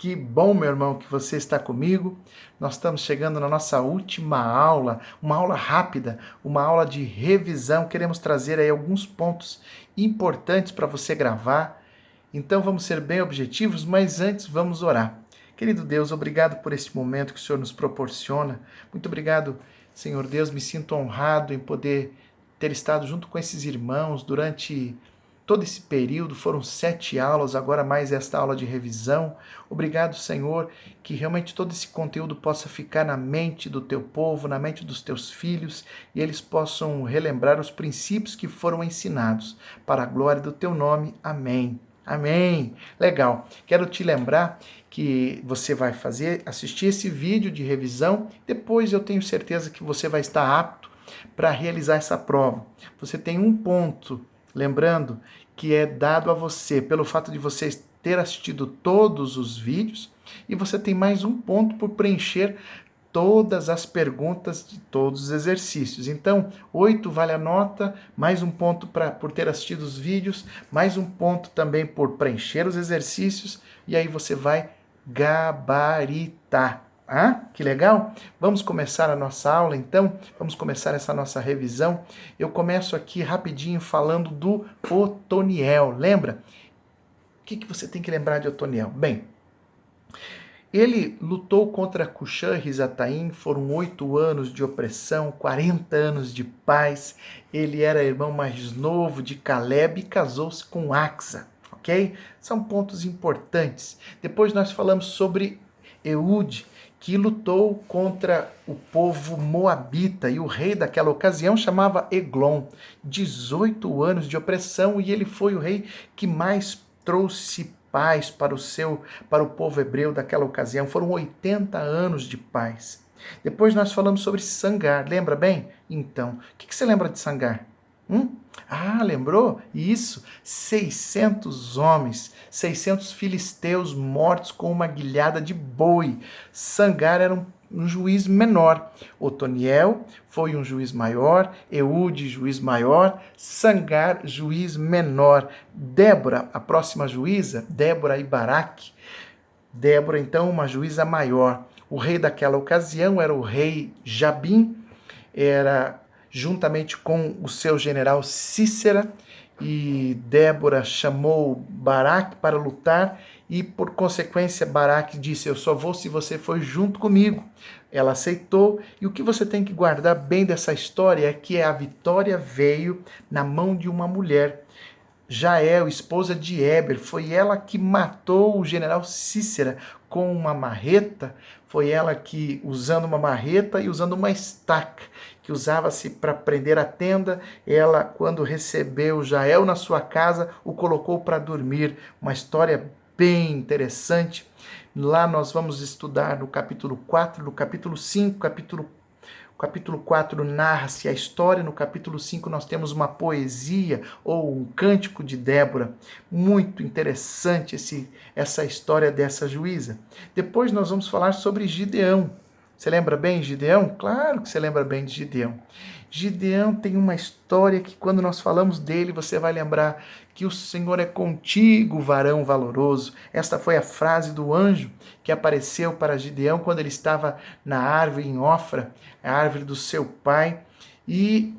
Que bom, meu irmão, que você está comigo. Nós estamos chegando na nossa última aula, uma aula rápida, uma aula de revisão. Queremos trazer aí alguns pontos importantes para você gravar. Então vamos ser bem objetivos, mas antes vamos orar. Querido Deus, obrigado por este momento que o Senhor nos proporciona. Muito obrigado, Senhor Deus, me sinto honrado em poder ter estado junto com esses irmãos durante todo esse período. Foram 7 aulas, agora mais esta aula de revisão. Obrigado, Senhor, que realmente todo esse conteúdo possa ficar na mente do teu povo, na mente dos teus filhos, e eles possam relembrar os princípios que foram ensinados. Para a glória do teu nome. Amém. Amém. Legal. Quero te lembrar que você vai assistir esse vídeo de revisão. Depois eu tenho certeza que você vai estar apto para realizar essa prova. Você tem um ponto, lembrando, que é dado a você pelo fato de você ter assistido todos os vídeos, e você tem mais um ponto por preencher todas as perguntas de todos os exercícios. Então, 8 vale a nota, mais um ponto por ter assistido os vídeos, mais um ponto também por preencher os exercícios, e aí você vai gabaritar. Ah, que legal! Vamos começar a nossa aula, então? Vamos começar essa nossa revisão. Eu começo aqui rapidinho falando do Otoniel. Lembra? O que você tem que lembrar de Otoniel? Bem, ele lutou contra Cuxã e Rizataim, foram 8 anos de opressão, 40 anos de paz. Ele era irmão mais novo de Caleb e casou-se com Axa, ok? São pontos importantes. Depois nós falamos sobre Eude, que lutou contra o povo moabita, e o rei daquela ocasião chamava Eglon. 18 anos de opressão, e ele foi o rei que mais trouxe paz para o povo hebreu daquela ocasião. Foram 80 anos de paz. Depois nós falamos sobre Sangar, lembra bem? Então, o que você lembra de Sangar? Ah, lembrou? Isso, 600 homens, 600 filisteus mortos com uma guilhada de boi. Sangar era um juiz menor. Otoniel foi um juiz maior, Eude, juiz maior, Sangar, juiz menor. Débora, a próxima juíza, Débora e Baraque. Débora, então, uma juíza maior. O rei daquela ocasião era o rei Jabim, era juntamente com o seu general Cícera, e Débora chamou Baraque para lutar, e por consequência Baraque disse: eu só vou se você for junto comigo. Ela aceitou, e o que você tem que guardar bem dessa história é que a vitória veio na mão de uma mulher. Jael, esposa de Éber, foi ela que matou o general Cícera com uma marreta. Foi ela que, usando uma marreta e usando uma estaca, que usava-se para prender a tenda, ela, quando recebeu Jael na sua casa, o colocou para dormir. Uma história bem interessante. Lá nós vamos estudar no capítulo 4, no capítulo 5, capítulo 4 narra-se a história, no capítulo 5 nós temos uma poesia ou um cântico de Débora. Muito interessante essa história dessa juíza. Depois nós vamos falar sobre Gideão. Você lembra bem de Gideão? Claro que você lembra bem de Gideão. Gideão tem uma história que, quando nós falamos dele, você vai lembrar que o Senhor é contigo, varão valoroso. Esta foi a frase do anjo que apareceu para Gideão quando ele estava na árvore em Ofra, a árvore do seu pai, e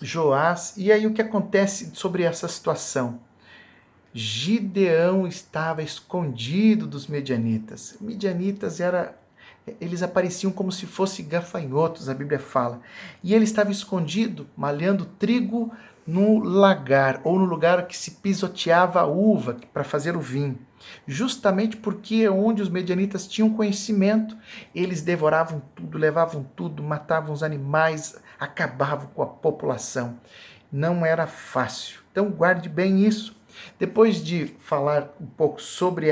Joás. E aí o que acontece sobre essa situação? Gideão estava escondido dos medianitas. Medianitas eles apareciam como se fossem gafanhotos, a Bíblia fala. E ele estava escondido, malhando trigo no lagar, ou no lugar que se pisoteava a uva para fazer o vinho. Justamente porque é onde os medianitas tinham conhecimento, eles devoravam tudo, levavam tudo, matavam os animais, acabavam com a população. Não era fácil. Então guarde bem isso. Depois de falar um pouco sobre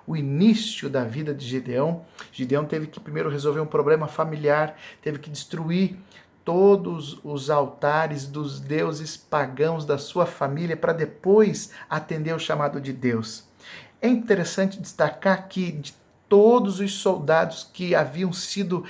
o início da vida de Gideão, Gideão teve que primeiro resolver um problema familiar, teve que destruir todos os altares dos deuses pagãos da sua família para depois atender o chamado de Deus. É interessante destacar que de todos os soldados que haviam sido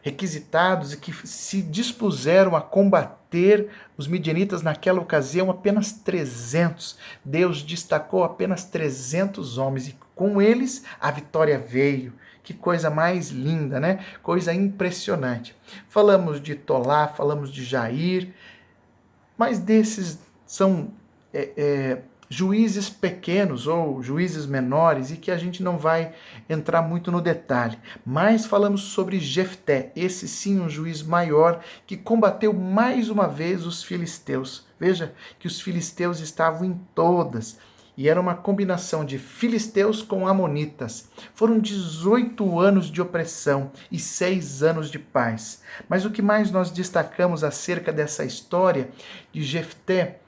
requisitados e que se dispuseram a combater os midianitas naquela ocasião, apenas 300. Deus destacou apenas 300 homens e com eles a vitória veio. Que coisa mais linda, né? Coisa impressionante. Falamos de Tolá, falamos de Jair, mas desses são juízes pequenos ou juízes menores e que a gente não vai entrar muito no detalhe. Mas falamos sobre Jefté, esse sim um juiz maior que combateu mais uma vez os filisteus. Veja que os filisteus estavam em todas. E era uma combinação de filisteus com amonitas. Foram 18 anos de opressão e 6 anos de paz. Mas o que mais nós destacamos acerca dessa história de Jefté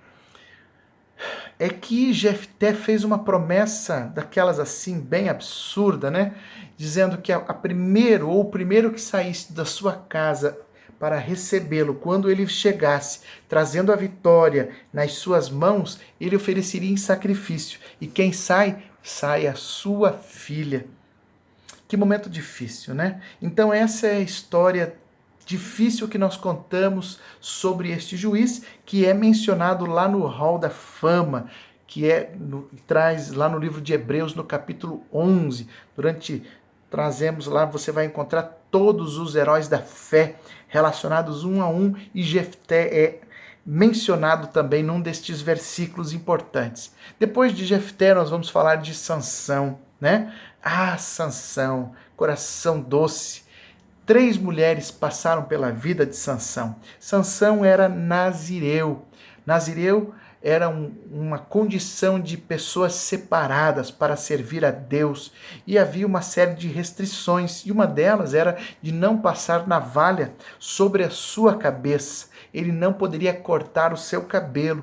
é que Jefté fez uma promessa daquelas assim bem absurda, né? Dizendo que o primeiro que saísse da sua casa para recebê-lo, quando ele chegasse, trazendo a vitória nas suas mãos, ele ofereceria em sacrifício. E quem sai, sai a sua filha. Que momento difícil, né? Então essa é a história difícil que nós contamos sobre este juiz, que é mencionado lá no Hall da Fama, que traz lá no livro de Hebreus, no capítulo 11. Trazemos lá, você vai encontrar todos os heróis da fé relacionados um a um, e Jefté é mencionado também num destes versículos importantes. Depois de Jefté, nós vamos falar de Sansão, né? Ah, Sansão, coração doce. 3 mulheres passaram pela vida de Sansão. Sansão era nazireu. Nazireu era uma condição de pessoas separadas para servir a Deus. E havia uma série de restrições, e uma delas era de não passar navalha sobre a sua cabeça. Ele não poderia cortar o seu cabelo.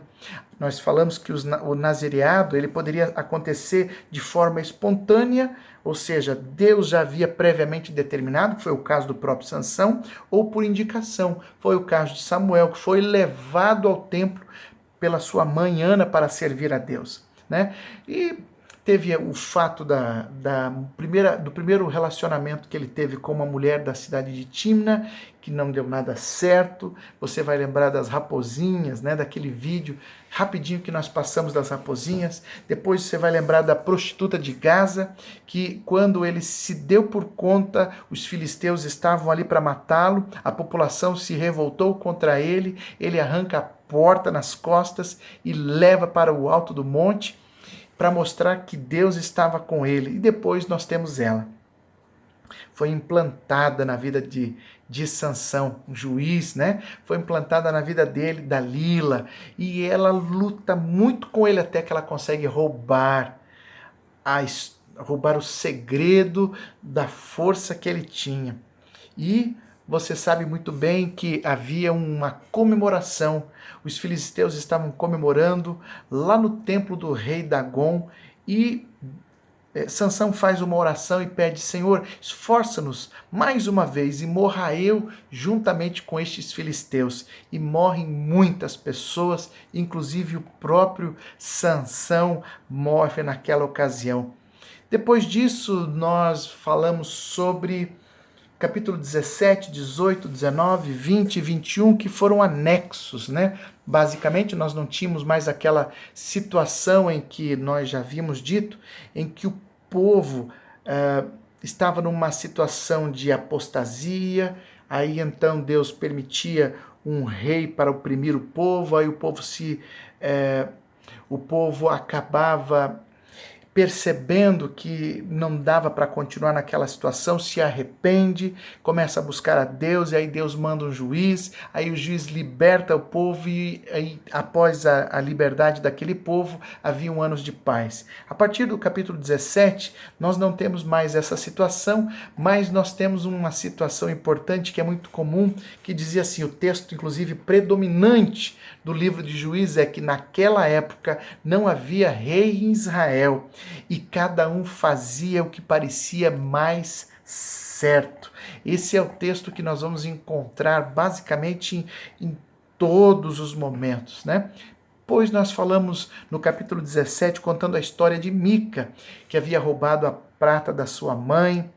Nós falamos que o nazireado ele poderia acontecer de forma espontânea, ou seja, Deus já havia previamente determinado, que foi o caso do próprio Sansão, ou por indicação. Foi o caso de Samuel, que foi levado ao templo pela sua mãe Ana para servir a Deus, né? E teve o fato do primeiro relacionamento que ele teve com uma mulher da cidade de Timna, que não deu nada certo. Você vai lembrar das raposinhas, né? Daquele vídeo rapidinho que nós passamos das raposinhas. Depois você vai lembrar da prostituta de Gaza, que quando ele se deu por conta, os filisteus estavam ali para matá-lo, a população se revoltou contra ele, ele arranca a porta nas costas e leva para o alto do monte para mostrar que Deus estava com ele. E depois nós temos ela. Foi implantada na vida de Sansão, um juiz, né? Foi implantada na vida dele, Dalila, e ela luta muito com ele até que ela consegue roubar o segredo da força que ele tinha. E você sabe muito bem que havia uma comemoração. Os filisteus estavam comemorando lá no templo do rei Dagon e Sansão faz uma oração e pede: Senhor, esforça-nos mais uma vez e morra eu juntamente com estes filisteus. E morrem muitas pessoas, inclusive o próprio Sansão morre naquela ocasião. Depois disso, nós falamos sobre capítulo 17, 18, 19, 20 e 21, que foram anexos, né? Basicamente, nós não tínhamos mais aquela situação em que nós já havíamos dito, em que o povo estava numa situação de apostasia, aí então Deus permitia um rei para oprimir o povo, aí o povo acabava percebendo que não dava para continuar naquela situação, se arrepende, começa a buscar a Deus, e aí Deus manda um juiz, aí o juiz liberta o povo, e aí, após a liberdade daquele povo, havia anos de paz. A partir do capítulo 17, nós não temos mais essa situação, mas nós temos uma situação importante que é muito comum, que dizia assim, o texto inclusive predominante do livro de Juízes é que naquela época não havia rei em Israel, e cada um fazia o que parecia mais certo. Esse é o texto que nós vamos encontrar basicamente em todos os momentos, né? Pois nós falamos no capítulo 17, contando a história de Mica, que havia roubado a prata da sua mãe,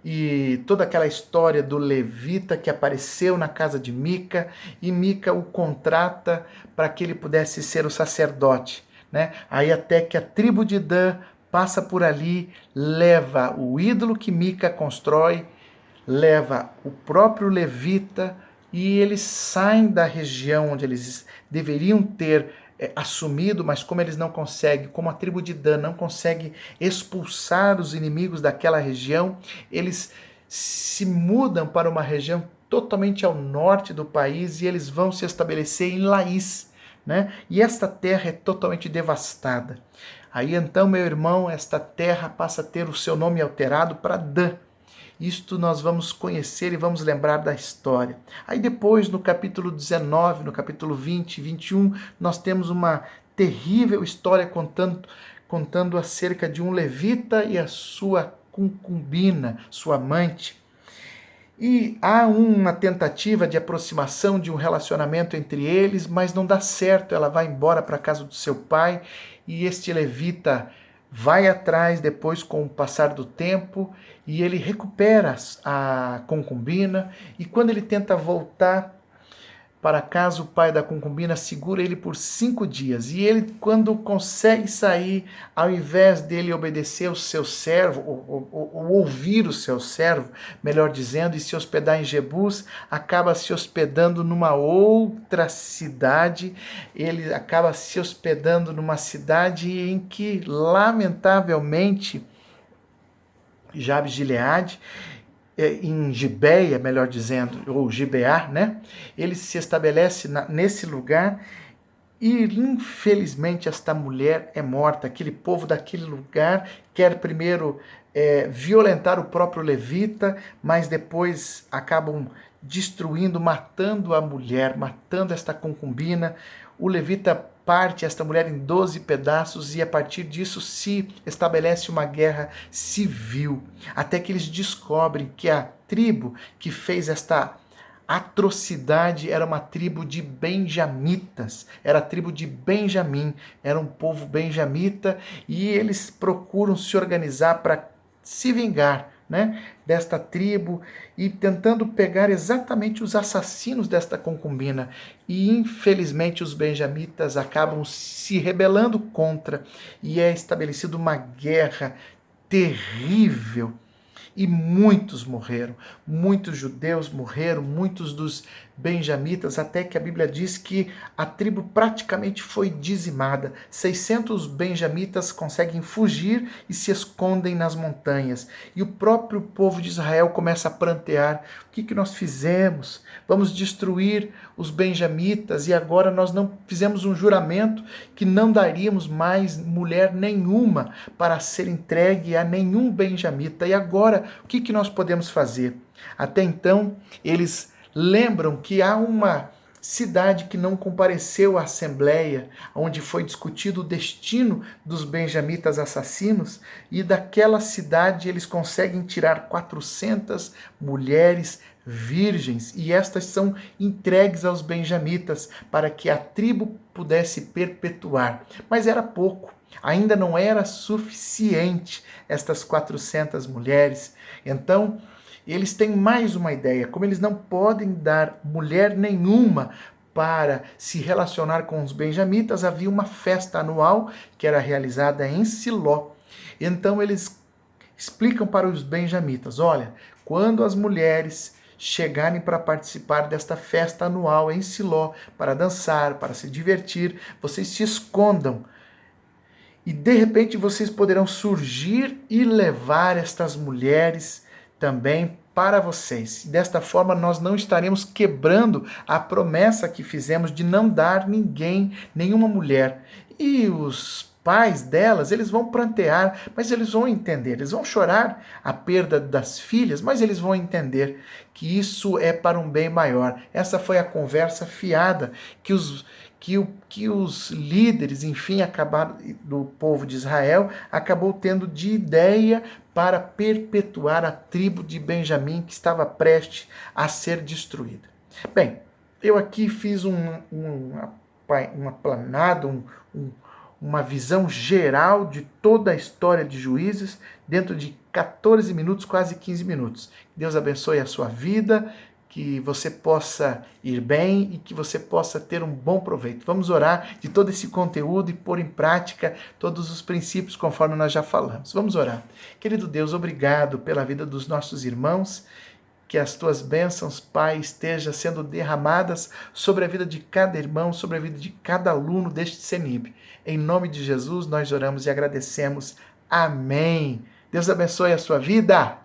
e toda aquela história do levita que apareceu na casa de Mica, e Mica o contrata para que ele pudesse ser o sacerdote, né? Aí até que a tribo de Dan passa por ali, leva o ídolo que Mica constrói, leva o próprio levita, e eles saem da região onde eles deveriam ter assumido, mas como eles não conseguem, como a tribo de Dan não consegue expulsar os inimigos daquela região, eles se mudam para uma região totalmente ao norte do país e eles vão se estabelecer em Laís, né? E esta terra é totalmente devastada. Aí então, meu irmão, esta terra passa a ter o seu nome alterado para Dan. Isto nós vamos conhecer e vamos lembrar da história. Aí depois, no capítulo 19, no capítulo 20 e 21, nós temos uma terrível história contando acerca de um levita e a sua concubina, sua amante. E há uma tentativa de aproximação, de um relacionamento entre eles, mas não dá certo. Ela vai embora para a casa do seu pai e este levita vai atrás depois com o passar do tempo e ele recupera a concubina, e quando ele tenta voltar para casa, o pai da concubina segura ele por 5 dias. E ele, quando consegue sair, ao invés dele obedecer o seu servo, ou ouvir o seu servo, melhor dizendo, e se hospedar em Jebus, acaba se hospedando numa outra cidade. Ele acaba se hospedando numa cidade em que, lamentavelmente, Jabes de Gileade, em Gibeia, melhor dizendo, ou Gibeá, né? Ele se estabelece nesse lugar e, infelizmente, esta mulher é morta. Aquele povo daquele lugar quer primeiro violentar o próprio levita, mas depois acabam destruindo, matando a mulher, matando esta concubina. O levita parte esta mulher em 12 pedaços e a partir disso se estabelece uma guerra civil, até que eles descobrem que a tribo que fez esta atrocidade era uma tribo de benjamitas, era a tribo de Benjamim, era um povo benjamita, e eles procuram se organizar para se vingar, né, desta tribo, e tentando pegar exatamente os assassinos desta concubina. E infelizmente os benjamitas acabam se rebelando contra, e é estabelecida uma guerra terrível. E muitos morreram, muitos judeus morreram, muitos dos benjamitas, até que a Bíblia diz que a tribo praticamente foi dizimada. 600 benjamitas conseguem fugir e se escondem nas montanhas. E o próprio povo de Israel começa a prantear: o que nós fizemos? Vamos destruir os benjamitas, e agora nós não fizemos um juramento que não daríamos mais mulher nenhuma para ser entregue a nenhum benjamita. E agora, o que nós podemos fazer? Até então, eles lembram que há uma cidade que não compareceu à assembleia, onde foi discutido o destino dos benjamitas assassinos, e daquela cidade eles conseguem tirar 400 mulheres virgens, e estas são entregues aos benjamitas para que a tribo pudesse perpetuar. Mas era pouco, ainda não era suficiente estas 400 mulheres. Então, eles têm mais uma ideia. Como eles não podem dar mulher nenhuma para se relacionar com os benjamitas, havia uma festa anual que era realizada em Siló. Então eles explicam para os benjamitas: olha, quando as mulheres chegarem para participar desta festa anual em Siló, para dançar, para se divertir, vocês se escondam. E de repente vocês poderão surgir e levar estas mulheres também para vocês. Desta forma nós não estaremos quebrando a promessa que fizemos de não dar nenhuma mulher. E os pais delas, eles vão prantear, mas eles vão entender, eles vão chorar a perda das filhas, mas eles vão entender que isso é para um bem maior. Essa foi a conversa fiada que os líderes, enfim, do povo de Israel, acabou tendo de ideia para perpetuar a tribo de Benjamim, que estava prestes a ser destruída. Bem, eu aqui fiz um aplanado, uma visão geral de toda a história de Juízes dentro de 14 minutos, quase 15 minutos. Deus abençoe a sua vida, que você possa ir bem e que você possa ter um bom proveito. Vamos orar de todo esse conteúdo e pôr em prática todos os princípios conforme nós já falamos. Vamos orar. Querido Deus, obrigado pela vida dos nossos irmãos. Que as tuas bênçãos, Pai, estejam sendo derramadas sobre a vida de cada irmão, sobre a vida de cada aluno deste CENIB. Em nome de Jesus, nós oramos e agradecemos. Amém. Deus abençoe a sua vida.